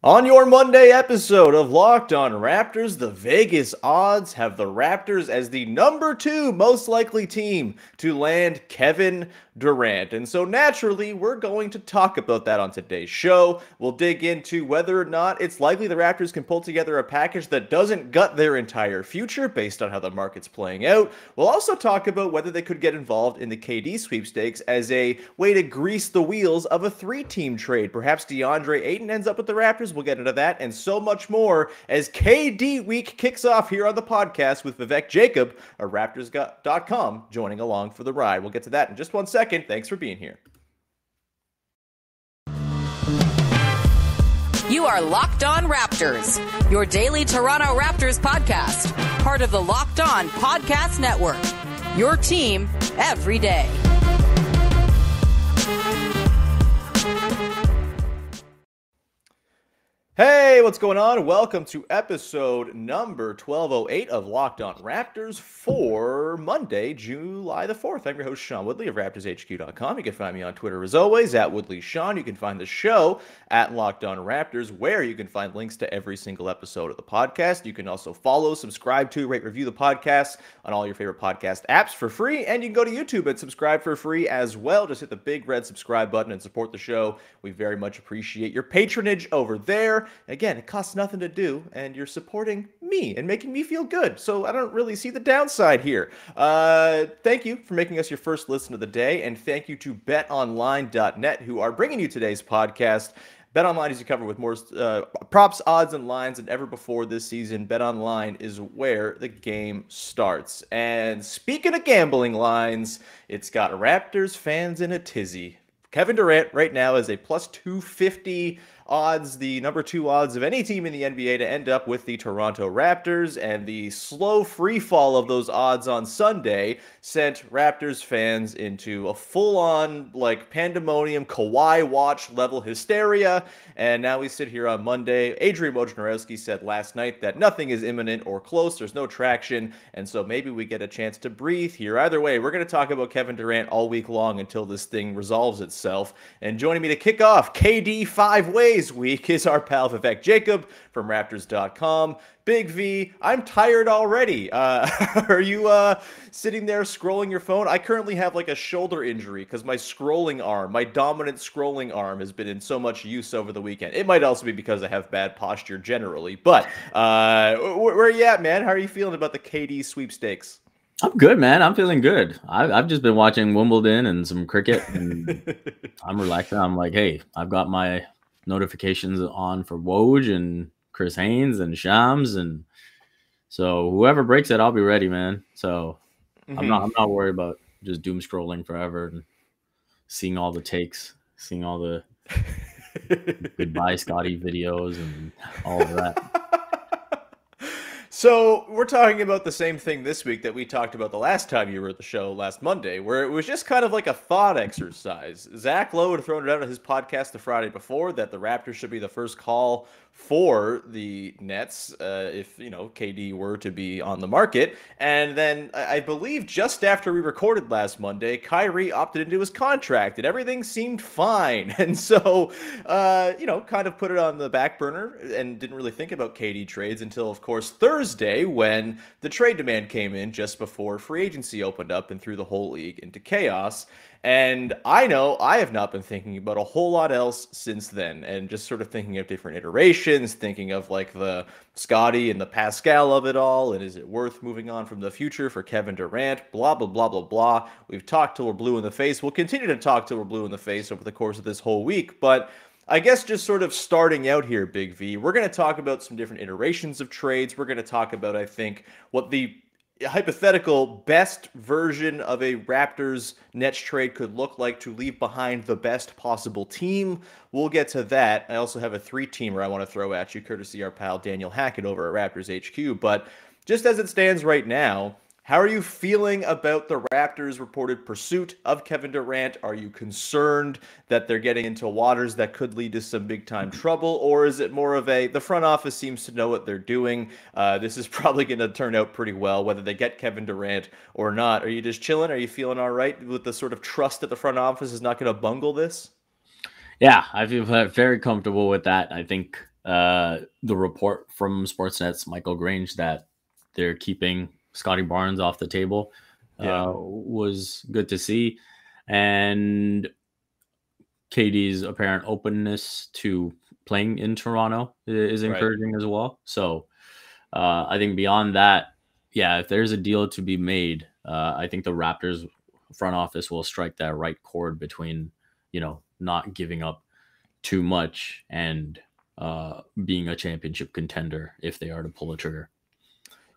On your Monday episode of Locked On Raptors, the Vegas odds have the Raptors as the number 2 most likely team to land Kevin Durant. And so naturally, we're going to talk about that on today's show. We'll dig into whether or not it's likely the Raptors can pull together a package that doesn't gut their entire future based on how the market's playing out. We'll also talk about whether they could get involved in the KD sweepstakes as a way to grease the wheels of a 3-team trade. Perhaps Deandre Ayton ends up with the Raptors. We'll get into that and so much more as KD week kicks off here on the podcast with Vivek Jacob of Raptors.com joining along for the ride. We'll get to that in just 1 second. Thanks for being here. You are Locked On Raptors, your daily Toronto Raptors podcast, part of the Locked On Podcast Network, your team every day. Hey, what's going on? Welcome to episode number 1208 of Locked On Raptors for Monday, July the 4th. I'm your host, Sean Woodley of RaptorsHQ.com. You can find me on Twitter as always, at WoodleySean. You can find the show at Locked On Raptors, where you can find links to every single episode of the podcast. You can also follow, subscribe to, rate, review the podcast on all your favorite podcast apps for free. And you can go to YouTube and subscribe for free as well. Just hit the big red subscribe button and support the show. We very much appreciate your patronage over there. Again, it costs nothing to do, and you're supporting me and making me feel good, so I don't really see the downside here. Thank you for making us your first listen of the day, and thank you to betonline.net, who are bringing you today's podcast. BetOnline is you cover with more props, odds, and lines than ever before this season. BetOnline is where the game starts. And speaking of gambling lines, it's got Raptors fans in a tizzy. Kevin Durant right now is a plus 250 odds, the number 2 odds of any team in the NBA to end up with the Toronto Raptors, and the slow free fall of those odds on Sunday sent Raptors fans into a full-on like pandemonium, Kawhi watch level hysteria. And now we sit here on Monday. Adrian Wojnarowski said last night that nothing is imminent or close. There's no traction, and so maybe we get a chance to breathe here. Either way, we're going to talk about Kevin Durant all week long until this thing resolves itself. And joining me to kick off KD 5 Ways week is our pal Vivek Jacob from Raptors.com. Big V, I'm tired already. Are you sitting there scrolling your phone? I currently have like a shoulder injury because my scrolling arm, my dominant scrolling arm, has been in so much use over the weekend. It might also be because I have bad posture generally. But where are you at, man? How are you feeling about the KD sweepstakes? I'm good, man. I'm feeling good. I've just been watching Wimbledon and some cricket, and I'm relaxing. I'm like, hey, I've got my notifications on for Woj and Chris Haynes and Shams, and so whoever breaks it, I'll be ready, man. So I'm not worried about just doom scrolling forever and seeing all the takes, seeing all the goodbye Scotty videos and all of that. So we're talking about the same thing this week that we talked about the last time you were at the show last Monday, where it was just kind of like a thought exercise. Zach Lowe had thrown it out on his podcast the Friday before that the Raptors should be the first call for the Nets if, KD were to be on the market. And then I believe just after we recorded last Monday, Kyrie opted into his contract and everything seemed fine. And so, kind of put it on the back burner and didn't really think about KD trades until, of course, Thursday when the trade demand came in just before free agency opened up and threw the whole league into chaos. And I know I have not been thinking about a whole lot else since then, and just sort of thinking of different iterations, thinking of like the Scottie and the Pascal of it all, and is it worth moving on from the future for Kevin Durant, blah, blah, blah, blah, blah. We've talked till we're blue in the face. We'll continue to talk till we're blue in the face over the course of this whole week, but I guess just sort of starting out here, Big V, we're going to talk about some different iterations of trades. We're going to talk about, I think, what the hypothetical best version of a Raptors Nets trade could look like to leave behind the best possible team. We'll get to that. I also have a 3-teamer I want to throw at you, courtesy our pal Daniel Hackett over at Raptors HQ. But just as it stands right now, how are you feeling about the Raptors' reported pursuit of Kevin Durant? Are you concerned that they're getting into waters that could lead to some big-time trouble? Or is it more of the front office seems to know what they're doing? This is probably going to turn out pretty well, whether they get Kevin Durant or not. Are you just chilling? Are you feeling all right with the sort of trust that the front office is not going to bungle this? Yeah, I feel very comfortable with that. I think the report from Sportsnet's Michael Grange that they're keeping Scottie Barnes off the table was good to see. And KD's apparent openness to playing in Toronto is encouraging as well. So I think beyond that, if there's a deal to be made, I think the Raptors front office will strike that right chord between, not giving up too much and being a championship contender if they are to pull a trigger.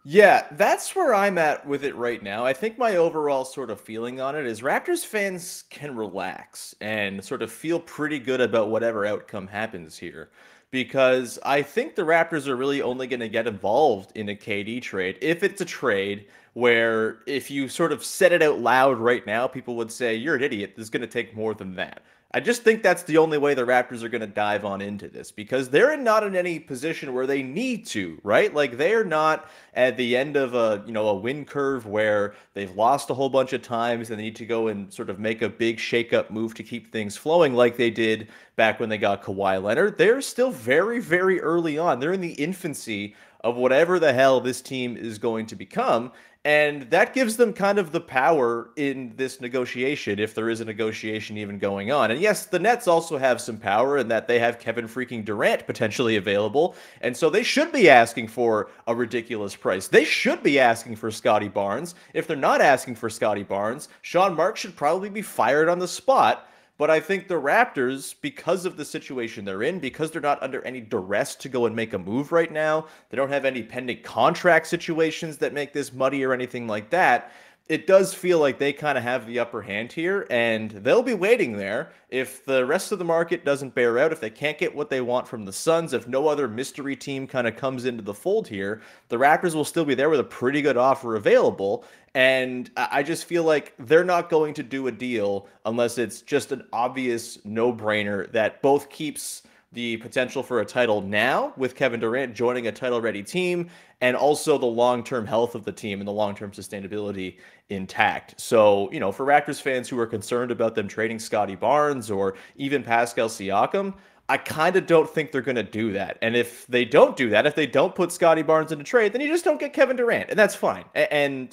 Yeah, that's where I'm at with it right now. I think my overall sort of feeling on it is Raptors fans can relax and sort of feel pretty good about whatever outcome happens here. Because I think the Raptors are really only going to get involved in a KD trade if it's a trade where if you sort of said it out loud right now, people would say, you're an idiot. This is going to take more than that. I just think that's the only way the Raptors are going to dive on into this because they're not in any position where they need to, right? Like they're not at the end of a win curve where they've lost a whole bunch of times and they need to go and sort of make a big shakeup move to keep things flowing like they did back when they got Kawhi Leonard. They're still very, very early on. They're in the infancy of whatever the hell this team is going to become. And that gives them kind of the power in this negotiation, if there is a negotiation even going on. And yes, the Nets also have some power in that they have Kevin freaking Durant potentially available. And so they should be asking for a ridiculous price. They should be asking for Scottie Barnes. If they're not asking for Scottie Barnes, Sean Marks should probably be fired on the spot. But I think the Raptors, because of the situation they're in, because they're not under any duress to go and make a move right now, they don't have any pending contract situations that make this muddy or anything like that, it does feel like they kind of have the upper hand here, and they'll be waiting there. If the rest of the market doesn't bear out, if they can't get what they want from the Suns, if no other mystery team kind of comes into the fold here, the Raptors will still be there with a pretty good offer available. And I just feel like they're not going to do a deal unless it's just an obvious no-brainer that both keeps the potential for a title now with Kevin Durant joining a title-ready team and also the long-term health of the team and the long-term sustainability intact. So, for Raptors fans who are concerned about them trading Scottie Barnes or even Pascal Siakam, I kind of don't think they're going to do that. And if they don't do that, if they don't put Scottie Barnes in a trade, then you just don't get Kevin Durant. And that's fine. And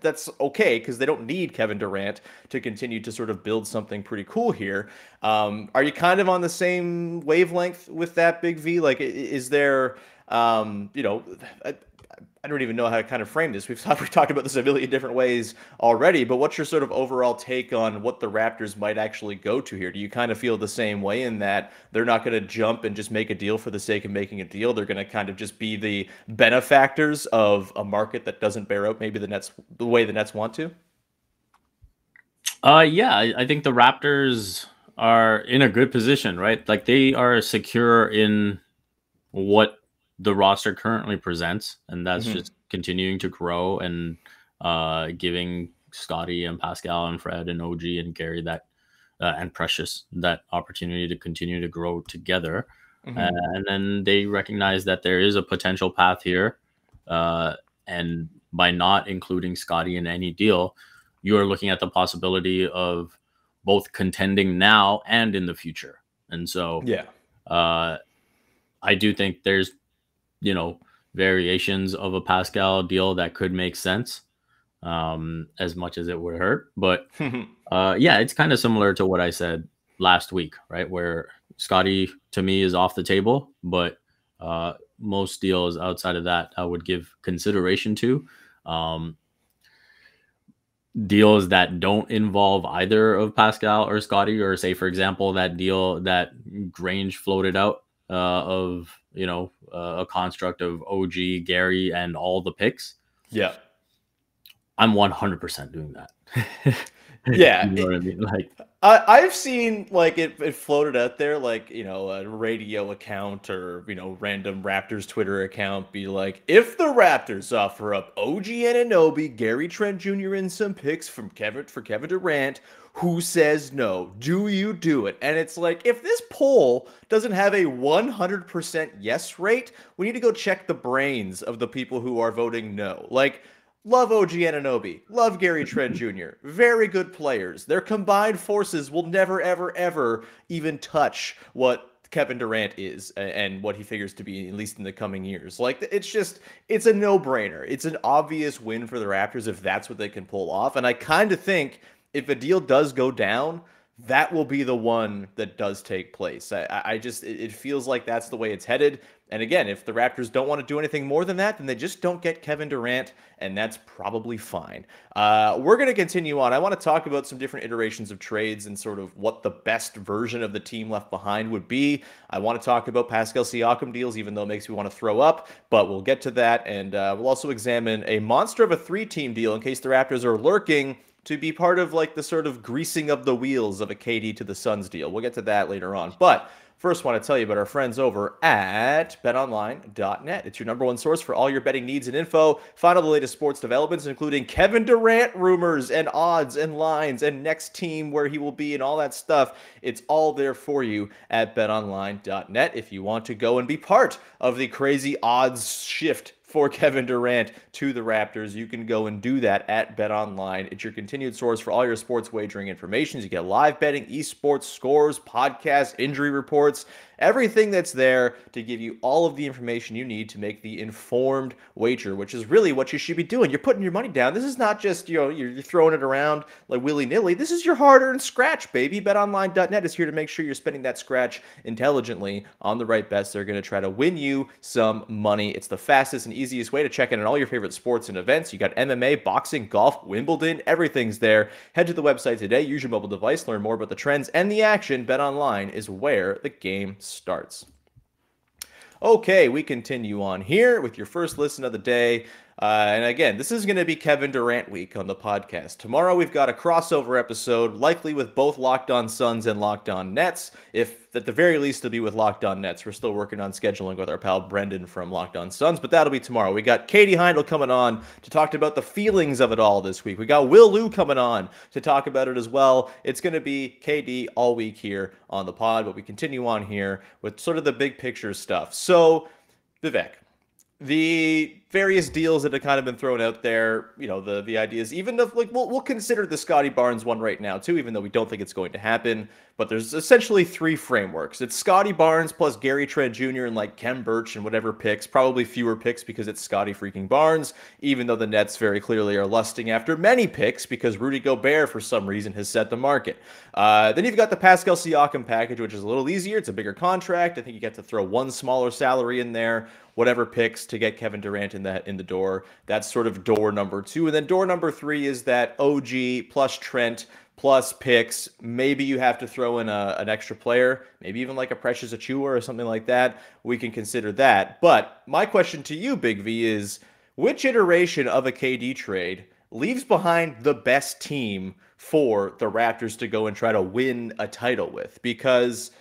that's okay because they don't need Kevin Durant to continue to sort of build something pretty cool here. Are you kind of on the same wavelength with that, Big V? Like, is there, I don't even know how to kind of frame this. We've talked about this a million different ways already, but what's your sort of overall take on what the Raptors might actually go to here? Do you kind of feel the same way in that they're not going to jump and just make a deal for the sake of making a deal? They're going to kind of just be the benefactors of a market that doesn't bear out maybe the way the Nets want to? I think the Raptors are in a good position, right? Like they are secure in what the roster currently presents, and that's just continuing to grow and giving Scottie and Pascal and Fred and OG and Gary that and Precious that opportunity to continue to grow together. And then they recognize that there is a potential path here, and by not including Scottie in any deal, you are looking at the possibility of both contending now and in the future. And so I do think there's variations of a Pascal deal that could make sense, as much as it would hurt. But it's kind of similar to what I said last week, right? Where Scottie to me is off the table, but most deals outside of that I would give consideration to. Deals that don't involve either of Pascal or Scottie, or say, for example, that deal that Grange floated out of a construct of OG, Gary, and all the picks. Yeah, I'm 100% doing that. Yeah, you know what I mean? Like, I've seen like it floated out there, like a radio account or random Raptors Twitter account be like, if the Raptors offer up OG Anunoby, Gary Trent Jr. and some picks for Kevin Durant, who says no? Do you do it? And it's like, if this poll doesn't have a 100% yes rate, we need to go check the brains of the people who are voting no. Like, love OG Anunoby, love Gary Trent Jr. Very good players. Their combined forces will never, ever, ever even touch what Kevin Durant is and what he figures to be, at least in the coming years. Like, it's a no-brainer. It's an obvious win for the Raptors if that's what they can pull off. And I kind of think if a deal does go down, that will be the one that does take place. It feels like that's the way it's headed. And again, if the Raptors don't want to do anything more than that, then they just don't get Kevin Durant, and that's probably fine. We're going to continue on. I want to talk about some different iterations of trades and sort of what the best version of the team left behind would be. I want to talk about Pascal Siakam deals, even though it makes me want to throw up, but we'll get to that. And we'll also examine a monster of a 3-team deal in case the Raptors are lurking to be part of like the sort of greasing of the wheels of a KD to the Suns deal. We'll get to that later on. But first, want to tell you about our friends over at betonline.net. It's your number one source for all your betting needs and info. Find all the latest sports developments, including Kevin Durant rumors and odds and lines and next team where he will be and all that stuff. It's all there for you at betonline.net. If you want to go and be part of the crazy odds shift for Kevin Durant to the Raptors, you can go and do that at BetOnline. It's your continued source for all your sports wagering information. You get live betting, esports scores, podcasts, injury reports, everything that's there to give you all of the information you need to make the informed wager, which is really what you should be doing. You're putting your money down. This is not just, you're throwing it around like willy-nilly. This is your hard-earned scratch, baby. BetOnline.net is here to make sure you're spending that scratch intelligently on the right bets. They're going to try to win you some money. It's the fastest and easiest way to check in on all your favorite sports and events. You got MMA, boxing, golf, Wimbledon, everything's there. Head to the website today. Use your mobile device. Learn more about the trends and the action. BetOnline is where the game starts. Okay, we continue on here with your first listen of the day. And again, this is going to be Kevin Durant week on the podcast. Tomorrow we've got a crossover episode, likely with both Locked On Suns and Locked On Nets. If at the very least it'll be with Locked On Nets. We're still working on scheduling with our pal Brendan from Locked On Suns, but that'll be tomorrow. We got Katie Heindel coming on to talk about the feelings of it all this week. We got Will Liu coming on to talk about it as well. It's going to be KD all week here on the pod, but we continue on here with sort of the big picture stuff. So, Vivek, the various deals that have kind of been thrown out there, the ideas, even if like we'll consider the Scottie Barnes one right now too, even though we don't think it's going to happen. But there's essentially 3 frameworks. It's Scottie Barnes plus Gary Trent Jr. and like Kem Birch and whatever picks, probably fewer picks because it's Scottie freaking Barnes, even though the Nets very clearly are lusting after many picks because Rudy Gobert for some reason has set the market. Then you've got the Pascal Siakam package, which is a little easier. It's a bigger contract. I think you get to throw one smaller salary in there, whatever picks to get Kevin Durant in the door. That's sort of door number 2. And then door number 3 is that OG plus Trent plus picks. Maybe you have to throw in an extra player, maybe even like a Precious Achiuwa or something like that. We can consider that. But my question to you, Big V, is which iteration of a KD trade leaves behind the best team for the Raptors to go and try to win a title with? Because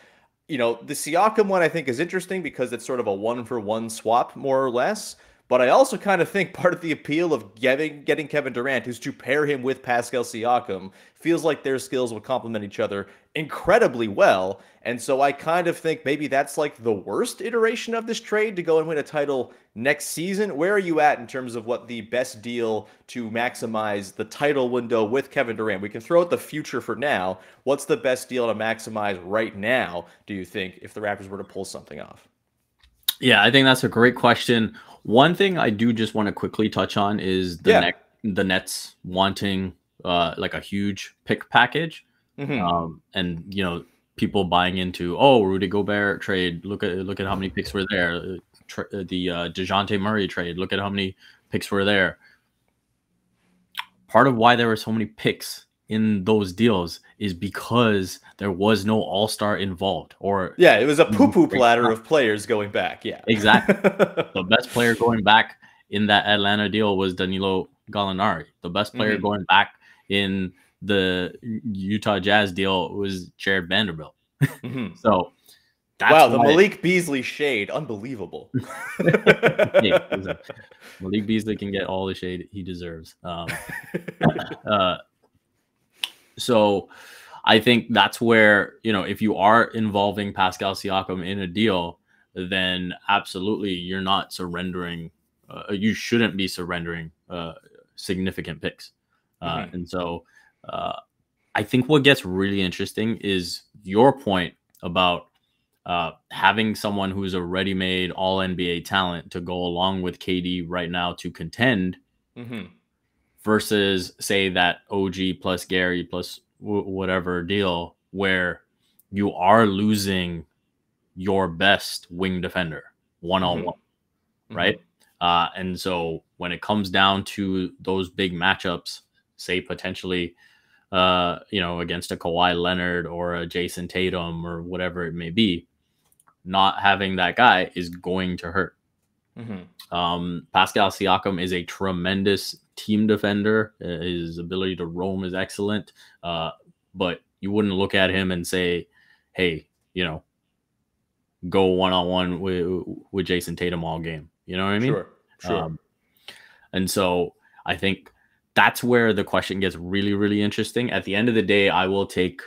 the Siakam one I think is interesting because it's sort of a 1-for-1 swap, more or less. But I also kind of think part of the appeal of getting Kevin Durant is to pair him with Pascal Siakam. Feels like their skills will complement each other incredibly well. And so I kind of think maybe that's like the worst iteration of this trade to go and win a title next season. Where are you at in terms of what the best deal to maximize the title window with Kevin Durant? We can throw out the future for now. What's the best deal to maximize right now, do you think, if the Raptors were to pull something off? Yeah, I think that's a great question. One thing I do just want to quickly touch on is the Nets wanting like a huge pick package, and people buying into Rudy Gobert trade. Look at how many picks were there. The DeJounte Murray trade. Look at how many picks were there. Part of why there were so many picks in those deals is because there was no all-star involved. It was a poo-poo platter of players going back. Yeah, exactly. The best player going back in that Atlanta deal was Danilo Gallinari. The best player going back in the Utah Jazz deal was Jared Vanderbilt. So that's the Malik Beasley shade, unbelievable. Malik Beasley can get all the shade he deserves. So I think that's where, if you are involving Pascal Siakam in a deal, then absolutely you're not surrendering. You shouldn't be surrendering significant picks. And so I think what gets really interesting is your point about having someone who's a ready-made all NBA talent to go along with KD right now to contend versus say that OG plus Gary plus whatever deal where you are losing your best wing defender one-on-one, right? And so when it comes down to those big matchups, say potentially, against a Kawhi Leonard or a Jason Tatum or whatever it may be, not having that guy is going to hurt. Pascal Siakam is a tremendous team defender. His ability to roam is excellent. But you wouldn't look at him and say, hey, go one-on-one with Jason Tatum all game. You know what I mean? Sure. And so I think that's where the question gets really, really interesting. At the end of the day, I will take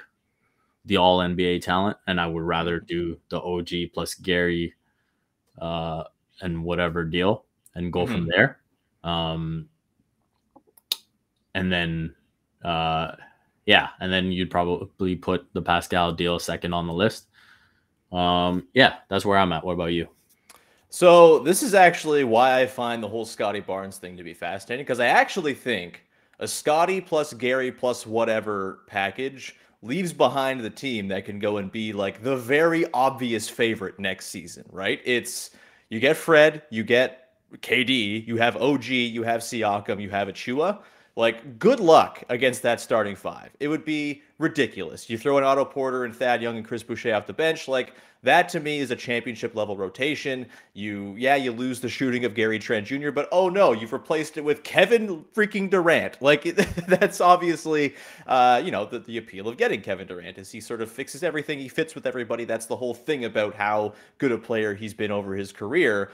the all NBA talent, and I would rather do the OG plus Gary and whatever deal and go from there. And then you'd probably put the Pascal deal second on the list. That's where I'm at. What about you? So this is actually why I find the whole Scottie Barnes thing to be fascinating, because I actually think a Scottie plus Gary plus whatever package leaves behind the team that can go and be like the very obvious favorite next season, right? It's you get Fred, you get KD, you have OG, you have Siakam, you have Achua. Like, good luck against that starting five. It would be ridiculous. You throw in Otto Porter and Thad Young and Chris Boucher off the bench. Like, that to me is a championship level rotation. You lose the shooting of Gary Trent Jr., but oh no, you've replaced it with Kevin freaking Durant. Like, that's obviously, the appeal of getting Kevin Durant is he sort of fixes everything. He fits with everybody. That's the whole thing about how good a player he's been over his career.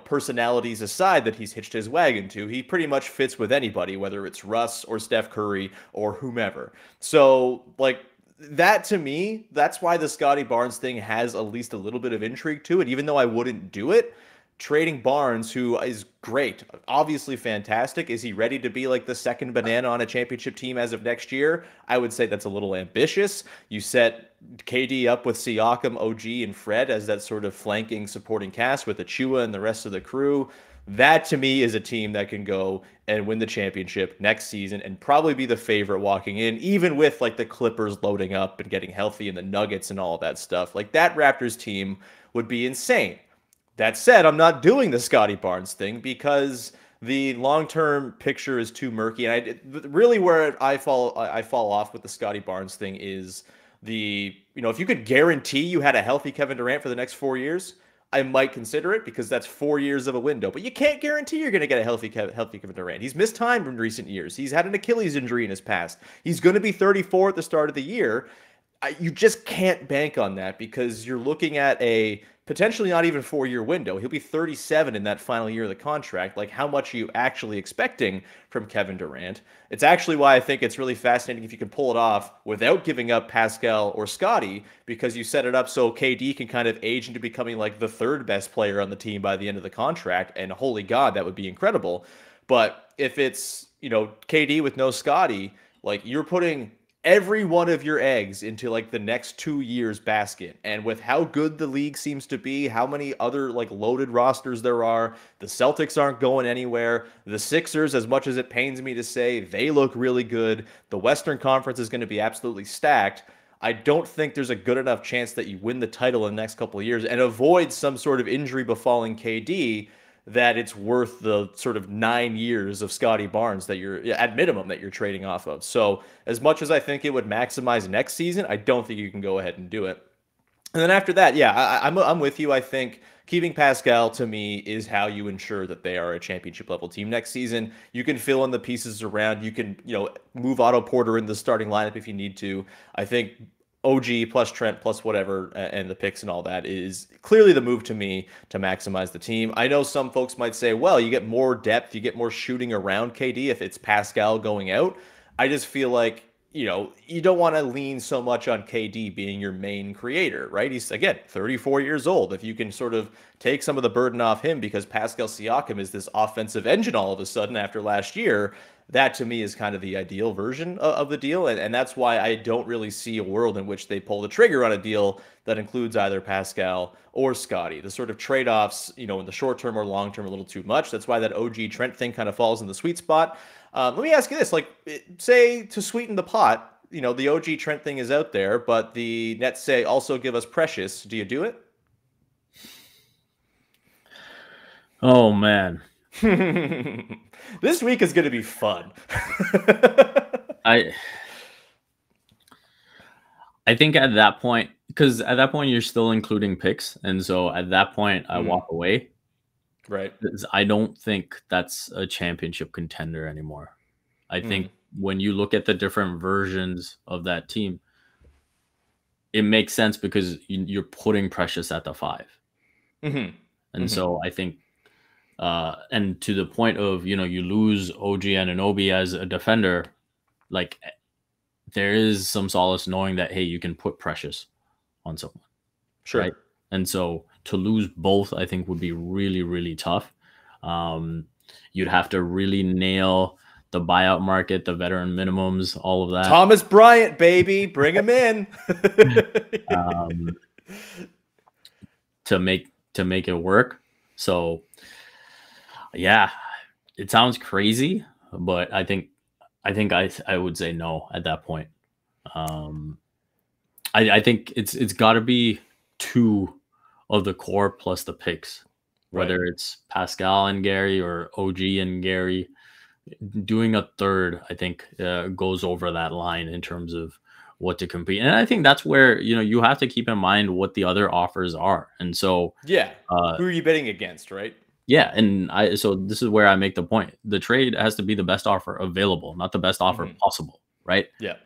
Personalities aside that he's hitched his wagon to, he pretty much fits with anybody, whether it's Russ or Steph Curry or whomever. So, like, that to me, that's why the Scottie Barnes thing has at least a little bit of intrigue to it, even though I wouldn't do it. Trading Barnes, who is great, obviously fantastic. Is he ready to be like the second banana on a championship team as of next year? I would say that's a little ambitious. You set KD up with Siakam, OG, and Fred as that sort of flanking supporting cast with Achua and the rest of the crew. That to me is a team that can go and win the championship next season and probably be the favorite walking in, even with like the Clippers loading up and getting healthy and the Nuggets and all of that stuff. Like, that Raptors team would be insane. That said, I'm not doing the Scottie Barnes thing because the long-term picture is too murky. And really where I fall off with the Scottie Barnes thing is if you could guarantee you had a healthy Kevin Durant for the next 4 years, I might consider it because that's 4 years of a window. But you can't guarantee you're going to get a healthy Kevin Durant. He's missed time in recent years. He's had an Achilles injury in his past. He's going to be 34 at the start of the year. You just can't bank on that because you're looking at a potentially not even 4-year window. He'll be 37 in that final year of the contract. Like, how much are you actually expecting from Kevin Durant? It's actually why I think it's really fascinating if you can pull it off without giving up Pascal or Scottie, because you set it up so KD can kind of age into becoming like the third best player on the team by the end of the contract. And holy God, that would be incredible. But if it's, KD with no Scottie, like, you're putting every one of your eggs into like the next 2 years basket. And with how good the league seems to be, how many other like loaded rosters there are, the Celtics aren't going anywhere. The Sixers, as much as it pains me to say, they look really good. The Western Conference is going to be absolutely stacked. I don't think there's a good enough chance that you win the title in the next couple of years and avoid some sort of injury befalling KD that it's worth the sort of 9 years of Scottie Barnes that you're at minimum that you're trading off of. So as much as I think it would maximize next season, I don't think you can go ahead and do it. And then after that, I'm with you. I think keeping Pascal to me is how you ensure that they are a championship level team next season. You can fill in the pieces around. You can, move Otto Porter in the starting lineup if you need to. I think OG plus Trent plus whatever and the picks and all that is clearly the move to me to maximize the team. I know some folks might say, well, you get more depth, you get more shooting around KD if it's Pascal going out. I just feel like you don't want to lean so much on KD being your main creator, right? He's, again, 34 years old. If you can sort of take some of the burden off him because Pascal Siakam is this offensive engine all of a sudden after last year, that to me is kind of the ideal version of the deal. And that's why I don't really see a world in which they pull the trigger on a deal that includes either Pascal or Scottie. The sort of trade-offs, in the short term or long term, are a little too much. That's why that OG Trent thing kind of falls in the sweet spot. Let me ask you this, say to sweeten the pot, the OG Trent thing is out there, but the Nets say also give us Precious. Do you do it? Oh, man. This week is going to be fun. I think at that point, because at that point you're still including picks, and so at that point I walk away. Right. I don't think that's a championship contender anymore. I think when you look at the different versions of that team, it makes sense because you're putting Precious at the 5. And so I think, and to the point of, you lose OG Anunoby as a defender, like there is some solace knowing that, hey, you can put Precious on someone. Sure. Right? And so to lose both, I think would be really, really tough. You'd have to really nail the buyout market, the veteran minimums, all of that. Thomas Bryant, baby, bring him in. To make it work. So yeah, it sounds crazy, but I think I would say no at that point. I think it's got to be 2 of the core plus the picks, whether it's Pascal and Gary or OG and Gary. Doing a third, I think, goes over that line in terms of what to compete. And I think that's where, you have to keep in mind what the other offers are. And so, who are you betting against, right? Yeah. And so this is where I make the point. The trade has to be the best offer available, not the best offer possible. Right. Yeah.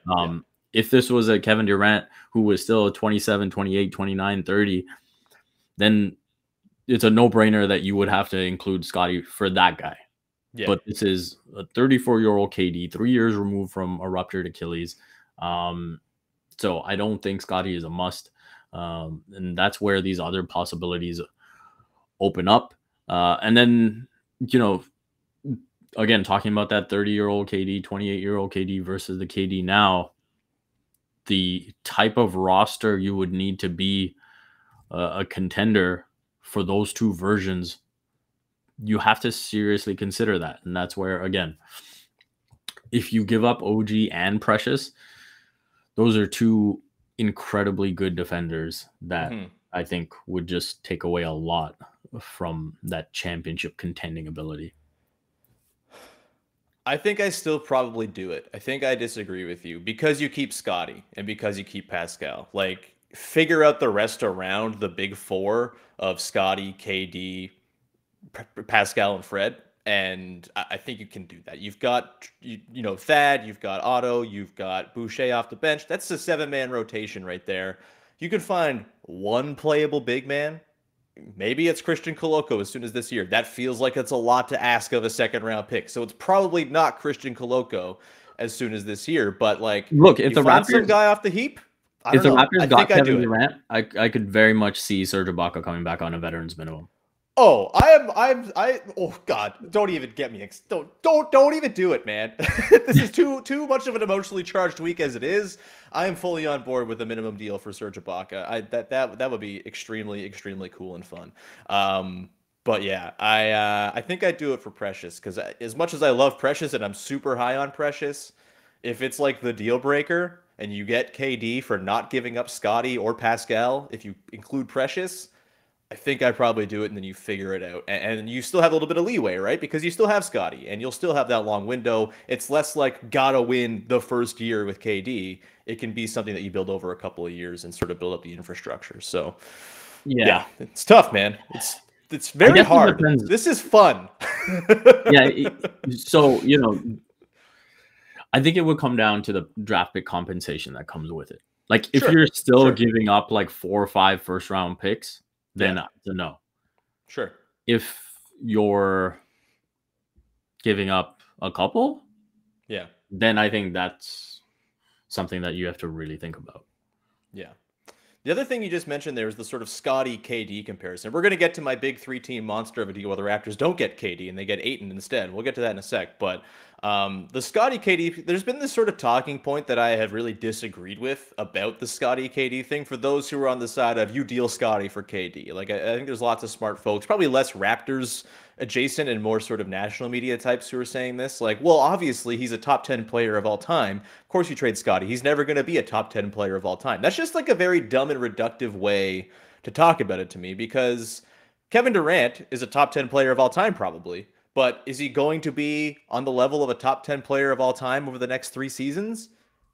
If this was a Kevin Durant who was still 27, 28, 29, 30, then it's a no-brainer that you would have to include Scottie for that guy. Yeah. But this is a 34-year-old KD, 3 years removed from a ruptured Achilles. So I don't think Scottie is a must. And that's where these other possibilities open up. And then, again, talking about that 30-year-old KD, 28-year-old KD versus the KD now, the type of roster you would need to be a contender for those 2 versions, you have to seriously consider that. And that's where, again, if you give up OG and Precious, those are 2 incredibly good defenders that I think would just take away a lot from that championship contending ability. I think I still probably do it. I think I disagree with you because you keep Scottie and because you keep Pascal. Figure out the rest around the big 4 of Scottie, KD, Pascal, and Fred. And I think you can do that. You've got, Thad, you've got Otto, you've got Boucher off the bench. That's a 7-man rotation right there. You can find one playable big man. Maybe it's Christian Koloko as soon as this year. That feels like it's a lot to ask of a 2nd-round pick. So it's probably not Christian Koloko as soon as this year. But look, if the Raptors, some guy off the heap, if the Raptors got Kevin Durant, I could very much see Serge Ibaka coming back on a veterans minimum. Oh, oh God, don't even get me. Don't even do it, man. This is too much of an emotionally charged week as it is. I am fully on board with a minimum deal for Serge Ibaka. That would be extremely, extremely cool and fun. But yeah, I think I'd do it for Precious because as much as I love Precious and I'm super high on Precious, if it's the deal breaker and you get KD for not giving up Scottie or Pascal, if you include Precious, I think I'd probably do it, and then you figure it out. And you still have a little bit of leeway, right? Because you still have Scottie, and you'll still have that long window. It's less gotta win the first year with KD. It can be something that you build over a couple of years and sort of build up the infrastructure. So, yeah it's tough, man. It's very hard. This is fun. Yeah. So, I think it would come down to the draft pick compensation that comes with it. If you're still giving up 4 or 5 first-round picks, then it's a no. Sure. If you're giving up a couple, then I think that's something that you have to really think about. Yeah. The other thing you just mentioned there is the sort of Scottie KD comparison. We're going to get to my big 3-team monster of a deal where the Raptors don't get KD and they get Ayton instead. We'll get to that in a sec. But the Scottie KD, there's been this sort of talking point that I have really disagreed with about the Scottie KD thing for those who are on the side of you deal Scottie for KD. Like, I think there's lots of smart folks, probably less Raptors adjacent and more sort of national media types who are saying this. Like, well, obviously he's a top 10 player of all time. Of course you trade Scottie. He's never going to be a top 10 player of all time. That's just like a very dumb and reductive way to talk about it to me, because Kevin Durant is a top 10 player of all time probably, but is he going to be on the level of a top 10 player of all time over the next 3 seasons?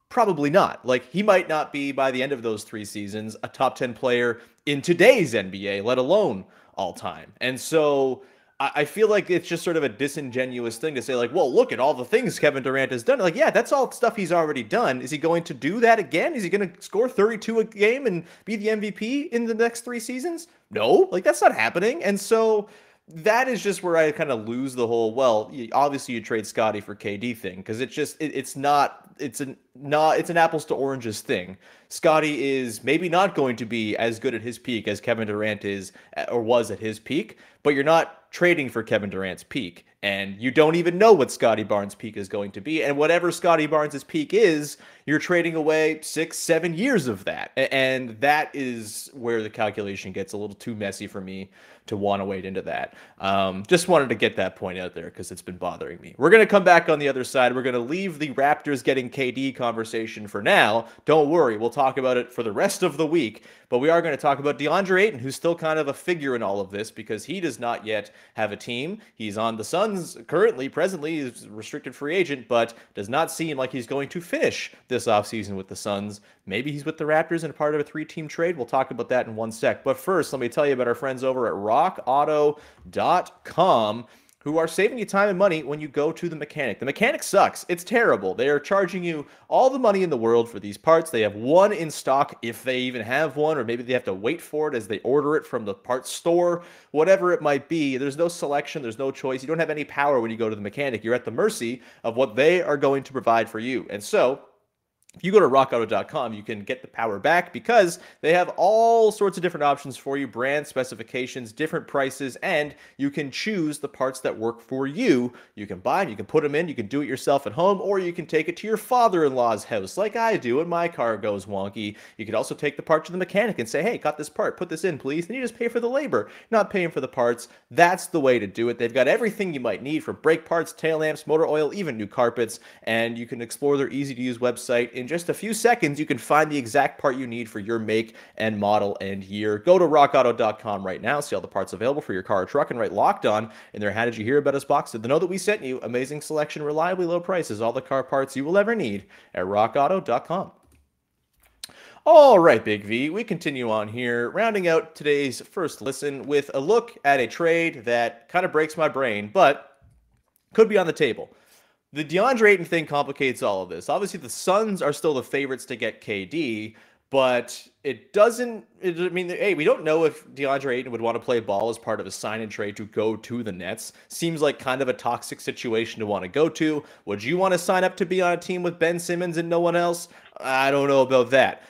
Probably not. Like, he might not be, by the end of those 3 seasons, a top 10 player in today's NBA, let alone all time. And so I feel like it's just sort of a disingenuous thing to say, like, well, look at all the things Kevin Durant has done. Like, yeah, that's all stuff he's already done. Is he going to do that again? Is he going to score 32 a game and be the MVP in the next 3 seasons? No, like, that's not happening. And so that is just where I kind of lose the whole, well, obviously you trade Scottie for KD thing, because it's an apples to oranges thing. Scottie is maybe not going to be as good at his peak as Kevin Durant is or was at his peak, but you're not trading for Kevin Durant's peak. And you don't even know what Scottie Barnes' peak is going to be. And whatever Scottie Barnes' peak is, you're trading away 6-7 years of that. And that is where the calculation gets a little too messy for me to want to wade into that. Just wanted to get that point out there because it's been bothering me. We're going to come back on the other side. We're going to leave the Raptors getting KD conversation for now. Don't worry, we'll talk about it for the rest of the week. But we are going to talk about Deandre Ayton, who's still kind of a figure in all of this because he does not yet have a team. He's on the Suns presently, he's a restricted free agent, but does not seem like he's going to finish this offseason with the Suns. Maybe he's with the Raptors and part of a 3-team trade. We'll talk about that in one sec. But first, let me tell you about our friends over at rockauto.com, who are saving you time and money when you go to the mechanic. The mechanic sucks. It's terrible. They are charging you all the money in the world for these parts. They have one in stock if they even have one, or maybe they have to wait for it as they order it from the parts store, whatever it might be. There's no selection. There's no choice. You don't have any power when you go to the mechanic. You're at the mercy of what they are going to provide for you. And so if you go to rockauto.com, you can get the power back because they have all sorts of different options for you, brand specifications, different prices, and you can choose the parts that work for you. You can buy them, you can put them in, you can do it yourself at home, or you can take it to your father-in-law's house like I do when my car goes wonky. You can also take the part to the mechanic and say, hey, got this part, put this in, please. And you just pay for the labor, not paying for the parts. That's the way to do it. They've got everything you might need, from brake parts, tail lamps, motor oil, even new carpets, and you can explore their easy-to-use website. In just a few seconds, you can find the exact part you need for your make and model and year. Go to rockauto.com right now, see all the parts available for your car or truck, and write Locked On in their How Did You Hear About Us box to know that we sent you. Amazing selection, reliably low prices, all the car parts you will ever need at rockauto.com. All right, Big V, we continue on here, rounding out today's first listen with a look at a trade that kind of breaks my brain, but could be on the table. The DeAndre Ayton thing complicates all of this. Obviously, the Suns are still the favorites to get KD, but it doesn't, hey, we don't know if DeAndre Ayton would want to play ball as part of a sign and trade to go to the Nets. Seems like kind of a toxic situation to want to go to. Would you want to sign up to be on a team with Ben Simmons and no one else? I don't know about that.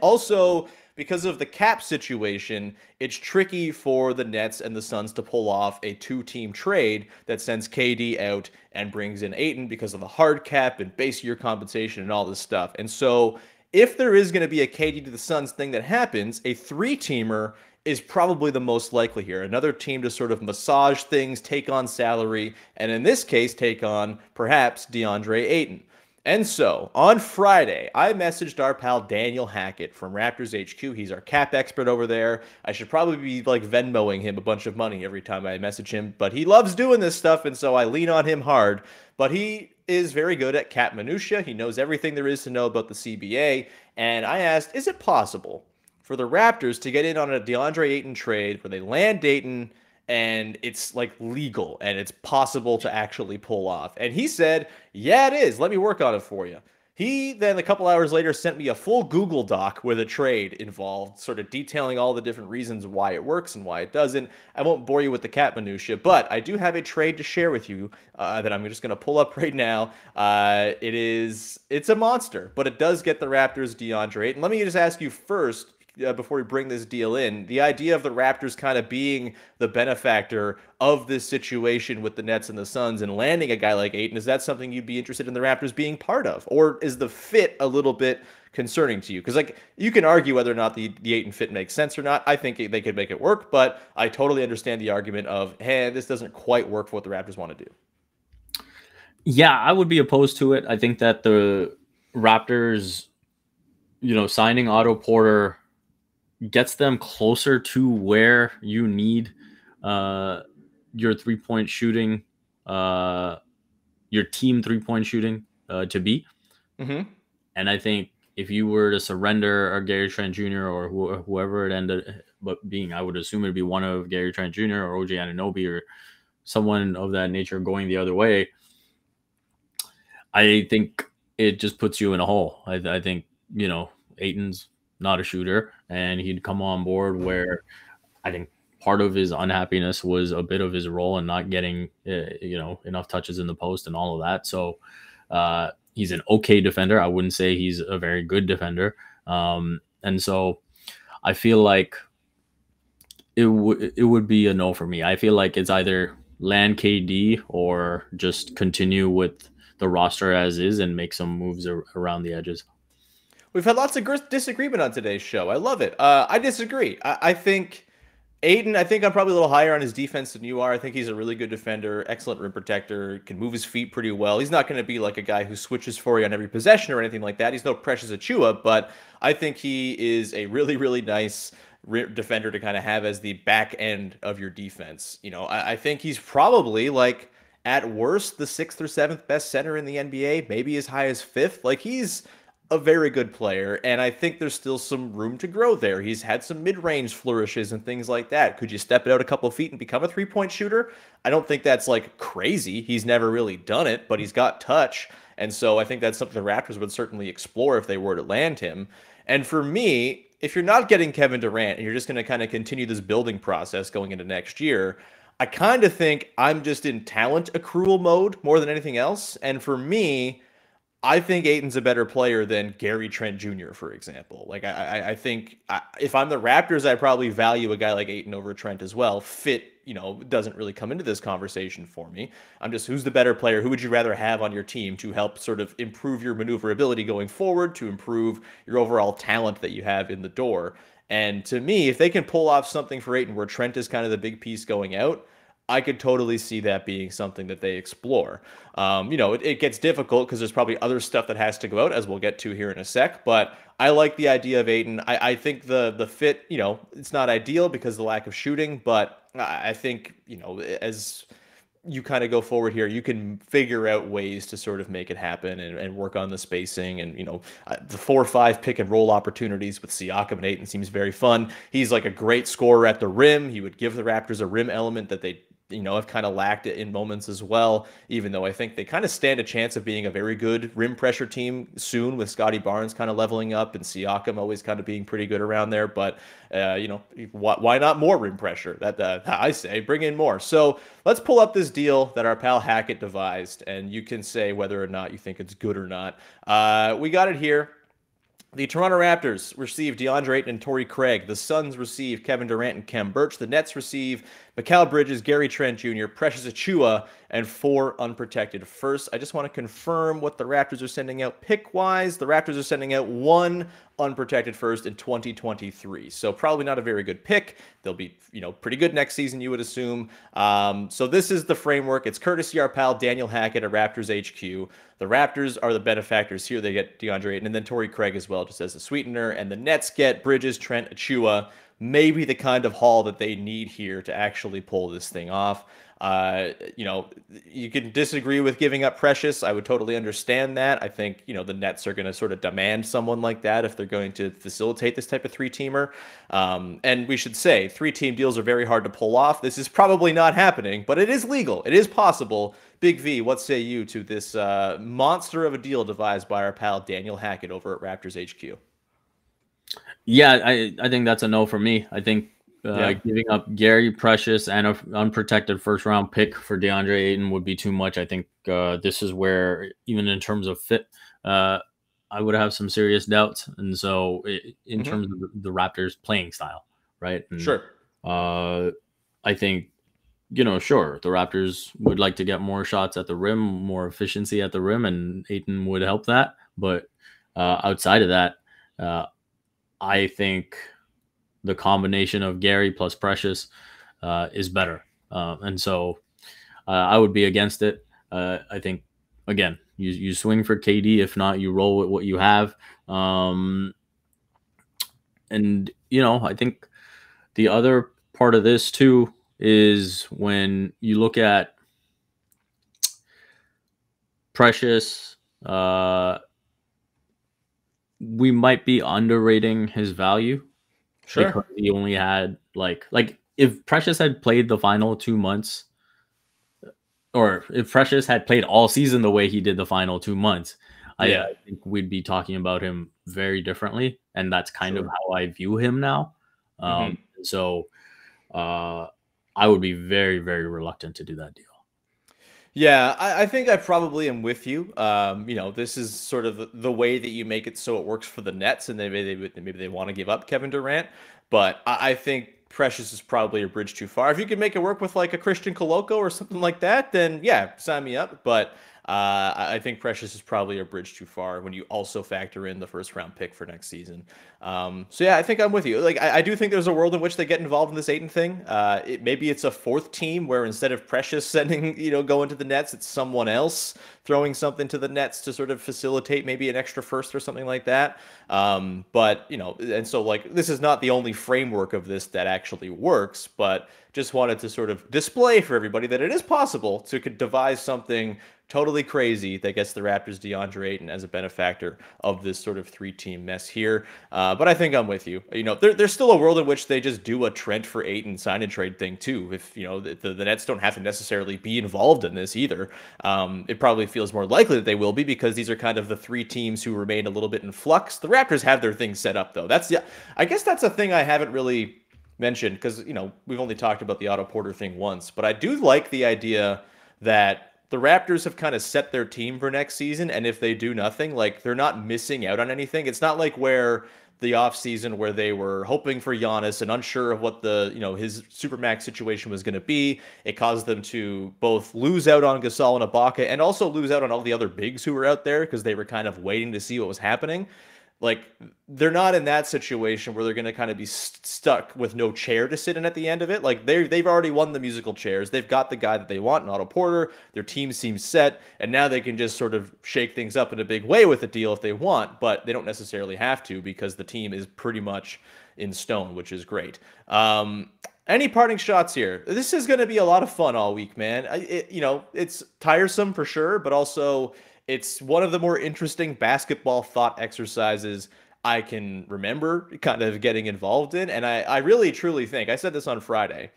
Also, because of the cap situation, it's tricky for the Nets and the Suns to pull off a 2-team trade that sends KD out and brings in Ayton because of the hard cap and base year compensation and all this stuff. And so if there is going to be a KD to the Suns thing that happens, a 3-teamer is probably the most likely here. Another team to sort of massage things, take on salary, and in this case, take on perhaps DeAndre Ayton. And so, on Friday, I messaged our pal Daniel Hackett from Raptors HQ. He's our cap expert over there. I should probably be like Venmoing him a bunch of money every time I message him, but he loves doing this stuff, and so I lean on him hard. But he is very good at cap minutia. He knows everything there is to know about the CBA, and I asked, is it possible for the Raptors to get in on a DeAndre Ayton trade where they land Ayton and it's like legal and it's possible to actually pull off? And he said, yeah, it is. Let me work on it for you. He then a couple hours later sent me a full Google Doc with a trade involved, sort of detailing all the different reasons why it works and why it doesn't. I won't bore you with the cat minutia, but I do have a trade to share with you that I'm just going to pull up right now. It's a monster, but it does get the Raptors DeAndre Ayton. Let me just ask you first, before we bring this deal in, the idea of the Raptors kind of being the benefactor of this situation with the Nets and the Suns and landing a guy like Ayton, is that something you'd be interested in the Raptors being part of? Or is the fit a little bit concerning to you? Because like you can argue whether or not the Ayton fit makes sense or not. I think they could make it work, but I totally understand the argument of, hey, this doesn't quite work for what the Raptors want to do. Yeah, I would be opposed to it. I think that the Raptors, signing Otto Porter gets them closer to where you need your three-point shooting, your team three-point shooting to be. Mm-hmm. And I think if you were to surrender a Gary Trent Jr. or whoever it ended up being, I would assume it'd be one of Gary Trent Jr. or OG Anunoby or someone of that nature going the other way. I think it just puts you in a hole. I think, Ayton's not a shooter, and he'd come on board where I think part of his unhappiness was a bit of his role and not getting, enough touches in the post and all of that. So he's an okay defender. I wouldn't say he's a very good defender. And so I feel like it would be a no for me. I feel like it's either land KD or just continue with the roster as is and make some moves around the edges. We've had lots of disagreement on today's show. I love it. I disagree. I think Ayton, I'm probably a little higher on his defense than you are. I think he's a really good defender, excellent rim protector, can move his feet pretty well. He's not going to be like a guy who switches for you on every possession or anything like that. He's no Precious Achiuwa, but I think he is a really, really nice defender to kind of have as the back end of your defense. I think he's probably like at worst the 6th or 7th best center in the NBA, maybe as high as 5th. Like he's a very good player, and I think there's still some room to grow there. He's had some mid-range flourishes and things like that. Could you step it out a couple of feet and become a three-point shooter? I don't think that's like crazy. He's never really done it, but he's got touch, and so I think that's something the Raptors would certainly explore if they were to land him. And for me, if you're not getting Kevin Durant and you're just going to kind of continue this building process going into next year, I kind of think I'm just in talent accrual mode more than anything else. And for me, I think Ayton's a better player than Gary Trent Jr., for example. Like, I think if I'm the Raptors, I probably value a guy like Ayton over Trent as well. Fit, doesn't really come into this conversation for me. I'm just, who's the better player? Who would you rather have on your team to help sort of improve your maneuverability going forward, to improve your overall talent that you have in the door? And to me, if they can pull off something for Ayton where Trent is kind of the big piece going out, I could totally see that being something that they explore. It gets difficult because there's probably other stuff that has to go out, as we'll get to here in a sec. But I like the idea of Ayton. I think the fit, it's not ideal because of the lack of shooting. But I think, as you kind of go forward here, you can figure out ways to sort of make it happen and work on the spacing. And, the 4-5 pick and roll opportunities with Siakam and Ayton seems very fun. He's like a great scorer at the rim. He would give the Raptors a rim element that they have kind of lacked it in moments as well, even though I think they kind of stand a chance of being a very good rim pressure team soon with Scottie Barnes kind of leveling up and Siakam always kind of being pretty good around there. But, why not more rim pressure? That I say, bring in more. So let's pull up this deal that our pal Hackett devised, and you can say whether or not you think it's good or not. We got it here. The Toronto Raptors receive DeAndre Ayton and Torrey Craig. The Suns receive Kevin Durant and Khem Birch. The Nets receive Mikal Bridges, Gary Trent Jr., Precious Achiuwa, and 4 unprotected firsts. I just want to confirm what the Raptors are sending out pick-wise. The Raptors are sending out 1 unprotected first in 2023. So probably not a very good pick. They'll be, pretty good next season, you would assume. So this is the framework. It's courtesy our pal Daniel Hackett at Raptors HQ. The Raptors are the benefactors here. They get DeAndre Ayton and then Torrey Craig as well, just as a sweetener. And the Nets get Bridges, Trent, Achiuwa, maybe the kind of haul that they need here to actually pull this thing off. You can disagree with giving up Precious. I would totally understand that. I think, the Nets are going to sort of demand someone like that if they're going to facilitate this type of three-teamer. And we should say 3-team deals are very hard to pull off. This is probably not happening, but it is legal. It is possible. Big V, what say you to this monster of a deal devised by our pal Daniel Hackett over at Raptors HQ? Yeah, I think that's a no for me. I think giving up Gary Precious and an unprotected first-round pick for DeAndre Ayton would be too much. I think this is where, even in terms of fit, I would have some serious doubts. And so in terms of the Raptors playing style, right? And, sure. I think, sure, the Raptors would like to get more shots at the rim, more efficiency at the rim, and Ayton would help that. But outside of that, I think the combination of Gary plus Precious is better. And so I would be against it. I think, again, you swing for KD. If not, you roll with what you have. And, I think the other part of this, too, is when you look at Precious, we might be underrating his value. Sure. Because he only had like if Precious had played the final 2 months, or if Precious had played all season the way he did the final 2 months, I think we'd be talking about him very differently. And that's kind of how I view him now. So I would be very, very reluctant to do that deal. Yeah, I think I probably am with you. This is sort of the way that you make it so it works for the Nets, and maybe they want to give up Kevin Durant. But I think Precious is probably a bridge too far. If you could make it work with like a Christian Coloco or something like that, then yeah, sign me up. But I think Precious is probably a bridge too far when you also factor in the first-round pick for next season. So yeah, I think I'm with you. Like, I do think there's a world in which they get involved in this Ayton thing. Maybe it's a fourth team where instead of Precious sending, going to the Nets, it's someone else throwing something to the Nets to sort of facilitate maybe an extra first or something like that. But and so like this is not the only framework of this that actually works, but just wanted to sort of display for everybody that it is possible to devise something totally crazy that gets the Raptors DeAndre Ayton as a benefactor of this sort of 3-team mess here. But I think I'm with you. There's still a world in which they just do a Trent for Ayton sign and trade thing too. If the Nets don't have to necessarily be involved in this either. It probably feels more likely that they will be because these are kind of the 3 teams who remain a little bit in flux. The Raptors have their things set up though. I guess that's a thing I haven't really mentioned because we've only talked about the Otto Porter thing once, but I do like the idea that the Raptors have kind of set their team for next season, and if they do nothing, like they're not missing out on anything. It's not like where the offseason where they were hoping for Giannis and unsure of what the his Supermax situation was going to be. It caused them to both lose out on Gasol and Ibaka and also lose out on all the other bigs who were out there because they were kind of waiting to see what was happening. Like, they're not in that situation where they're going to kind of be stuck with no chair to sit in at the end of it. Like, they've already won the musical chairs. They've got the guy that they want in Otto Porter. Their team seems set, and now they can just sort of shake things up in a big way with the deal if they want, but they don't necessarily have to because the team is pretty much in stone, which is great. Any parting shots here? This is going to be a lot of fun all week, man. It's tiresome for sure, but also it's one of the more interesting basketball thought exercises I can remember kind of getting involved in. And I really, truly think, I said this on Friday,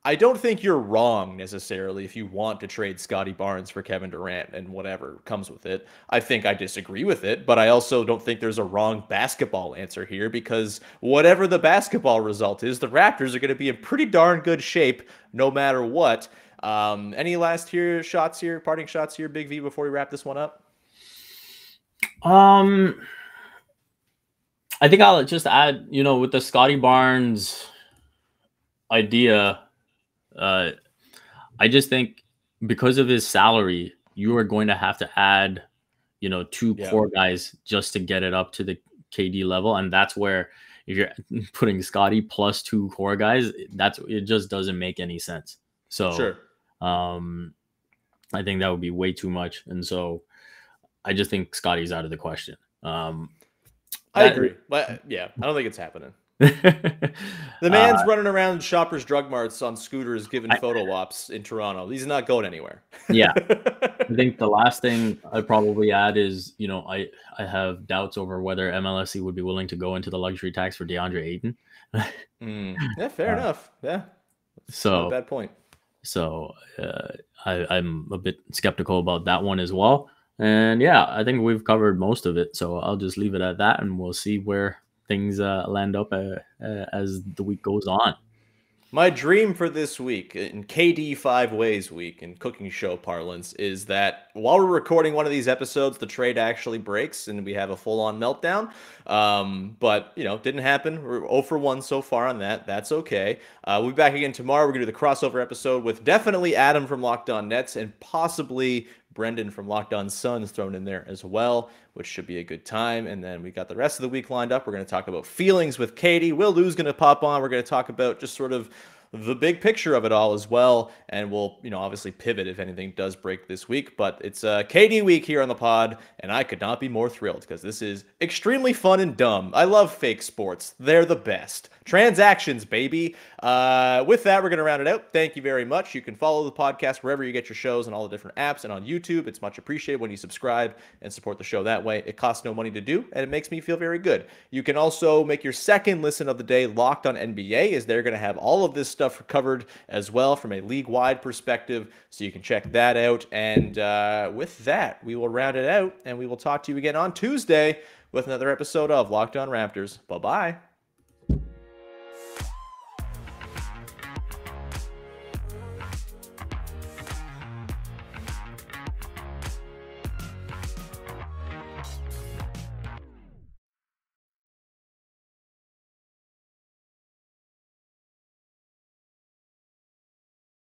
I don't think you're wrong necessarily if you want to trade Scottie Barnes for Kevin Durant and whatever comes with it. I think I disagree with it, but I also don't think there's a wrong basketball answer here because whatever the basketball result is, the Raptors are going to be in pretty darn good shape no matter what. Any last parting shots here, Big V, before we wrap this one up? I think I'll just add, with the Scottie Barnes idea, I just think because of his salary, you are going to have to add, 2 core guys just to get it up to the KD level. And that's where if you're putting Scottie plus 2 core guys, it just doesn't make any sense. So sure. I think that would be way too much. And so I just think Scottie's out of the question. I agree. But yeah, I don't think it's happening. The man's running around Shoppers Drug Marts on scooters giving photo ops in Toronto. He's not going anywhere. Yeah. I think the last thing I'd probably add is, I have doubts over whether MLSE would be willing to go into the luxury tax for DeAndre Ayton. Yeah, fair enough. Yeah. So not a bad point. So I'm a bit skeptical about that one as well. And yeah, I think we've covered most of it. So I'll just leave it at that, and we'll see where things land up as the week goes on. My dream for this week, in KD 5 Ways week in cooking show parlance, is that while we're recording one of these episodes, the trade actually breaks and we have a full-on meltdown. But, didn't happen. We're 0 for 1 so far on that. That's okay. We'll be back again tomorrow. We're going to do the crossover episode with definitely Adam from Locked On Nets and possibly Brendan from Locked On Suns thrown in there as well, which should be a good time. And then we got the rest of the week lined up. We're going to talk about feelings with Katie. Will Lou's going to pop on. We're going to talk about just sort of the big picture of it all as well. And we'll, obviously pivot if anything does break this week. But it's a KD week here on the pod, and I could not be more thrilled because this is extremely fun and dumb. I love fake sports. They're the best. Transactions, baby. With that, we're going to round it out. Thank you very much. You can follow the podcast wherever you get your shows and all the different apps and on YouTube. It's much appreciated when you subscribe and support the show that way. It costs no money to do, and it makes me feel very good. You can also make your second listen of the day Locked On NBA, as they're going to have all of this stuff covered as well from a league-wide perspective, so you can check that out. And with that, we will round it out, and we will talk to you again on Tuesday with another episode of Locked On Raptors. Bye-bye.